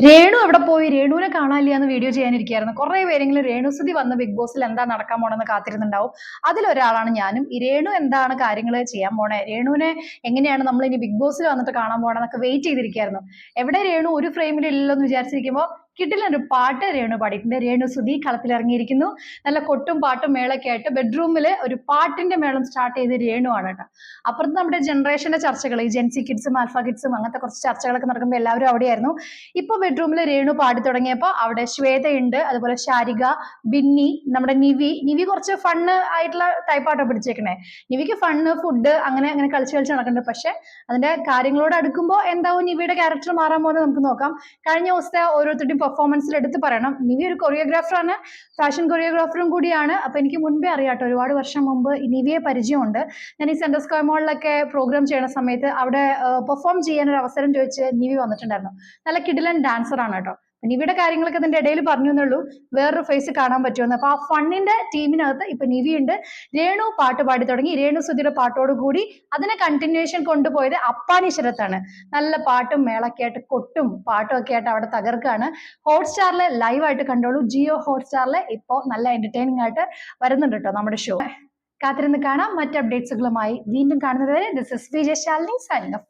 രേണു എവിടെ പോയി? രേണുവിനെ കാണാനില്ല എന്ന് വീഡിയോ ചെയ്യാനിരിക്കുകയായിരുന്നു. കുറെ പേരെങ്കിലും രേണുസുതി വന്ന് ബിഗ് ബോസിൽ എന്താ നടക്കാൻ പോണെന്ന് കാത്തിരുന്നുണ്ടാവും. അതിലൊരാളാണ് ഞാനും. ഈ രേണു എന്താണ് കാര്യങ്ങൾ ചെയ്യാൻ പോണേ, രേണുവിനെ എങ്ങനെയാണ് നമ്മൾ ഇനി ബിഗ് ബോസിൽ വന്നിട്ട് കാണാൻ പോണെന്നൊക്കെ വെയിറ്റ് ചെയ്തിരിക്കുകയായിരുന്നു. എവിടെ രേണു ഒരു ഫ്രെയിമിൽ ഇല്ലല്ലോ എന്ന് വിചാരിച്ചിരിക്കുമ്പോൾ കിട്ടില്ലൊരു പാട്ട് രേണു പാടിയിട്ടുണ്ട്. രേണു സുധി കളത്തിലിറങ്ങിയിരിക്കുന്നു. നല്ല കൊട്ടും പാട്ടും മേളൊക്കെ ആയിട്ട് ബെഡ്റൂമിൽ ഒരു പാട്ടിന്റെ മേളം സ്റ്റാർട്ട് ചെയ്ത് രേണു ആണ് കേട്ടോ. അപ്പുറത്ത് നമ്മുടെ ജനറേഷന്റെ ചർച്ചകൾ, ഈ ജെൻസി കിഡ്സും ആൽഫ കിഡ്സും അങ്ങനത്തെ കുറച്ച് ചർച്ചകളൊക്കെ നടക്കുമ്പോൾ എല്ലാവരും അവിടെയായിരുന്നു. ഇപ്പൊ ബെഡ്റൂമിൽ രേണു പാടി തുടങ്ങിയപ്പോൾ അവിടെ ശ്വേതയുണ്ട്, അതുപോലെ ശാരിക, ബിന്നി, നമ്മുടെ നിവി കുറച്ച് ഫണ്ണ് ആയിട്ടുള്ള ടൈപ്പാട്ടോ പിടിച്ചേക്കണേ. നിവിക്ക് ഫണ്ണ്, ഫുഡ് അങ്ങനെ അങ്ങനെ കളിച്ച് നടക്കുന്നുണ്ട്. പക്ഷെ അതിന്റെ കാര്യങ്ങളോട് അടുക്കുമ്പോൾ എന്താവും നിവിയുടെ ക്യാരക്ടർ മാറാൻ പോകുന്നത് നമുക്ക് നോക്കാം. കഴിഞ്ഞ ദിവസത്തെ ഓരോരുത്തരുടെയും പെർഫോമൻസിൽ എടുത്ത് പറയണം, നിവി ഒരു കൊറിയോഗ്രാഫറാണ്, ഫാഷൻ കൊറിയോഗ്രാഫറും കൂടിയാണ്. അപ്പൊ എനിക്ക് മുൻപേ അറിയാട്ടോ, ഒരുപാട് വർഷം മുമ്പ് നിവിയെ പരിചയമുണ്ട്. ഞാൻ ഈ സെൻട്രൽ സ്ക്വയർ മോളിലൊക്കെ പ്രോഗ്രാം ചെയ്യുന്ന സമയത്ത് അവിടെ പെർഫോം ചെയ്യാൻ ഒരു അവസരം ചോദിച്ച് നിവി വന്നിട്ടുണ്ടായിരുന്നു. നല്ല കിടിലൻ ഡാൻസർ ആണ് കേട്ടോ. നിവിയുടെ കാര്യങ്ങളൊക്കെ ഇതിന്റെ ഇടയിൽ പറഞ്ഞു എന്നുള്ളൂ, വേറൊരു ഫേസ് കാണാൻ പറ്റുമെന്ന്. അപ്പൊ ആ ഫണ്ണിന്റെ ടീമിനകത്ത് ഇപ്പൊ നിവി ഉണ്ട്. രേണു പാട്ട് പാടി തുടങ്ങി. രേണു സുധിയുടെ പാട്ടോട് കൂടി അതിനെ കണ്ടിന്യൂഷൻ കൊണ്ടുപോയത് അപ്പാനി ശരത്താണ്. നല്ല പാട്ടും മേളൊക്കെ ആയിട്ട് കൊട്ടും പാട്ടും ഒക്കെ ആയിട്ട് അവിടെ തകർക്കാണ്. ഹോട്ട്സ്റ്റാറിലെ ലൈവായിട്ട് കണ്ടോളൂ. ജിയോ ഹോട്ട്സ്റ്റാറിലെ ഇപ്പോൾ നല്ല എന്റർടൈനിങ് ആയിട്ട് വരുന്നുണ്ട് കേട്ടോ നമ്മുടെ ഷോ. കാത്തിരുന്ന് കാണാം. മറ്റ് അപ്ഡേറ്റ്സുകളുമായി വീണ്ടും കാണുന്നത് വരെ ദിസ് ഇസ് വിജയശാലിനി സൈനിങ് ഓഫ്.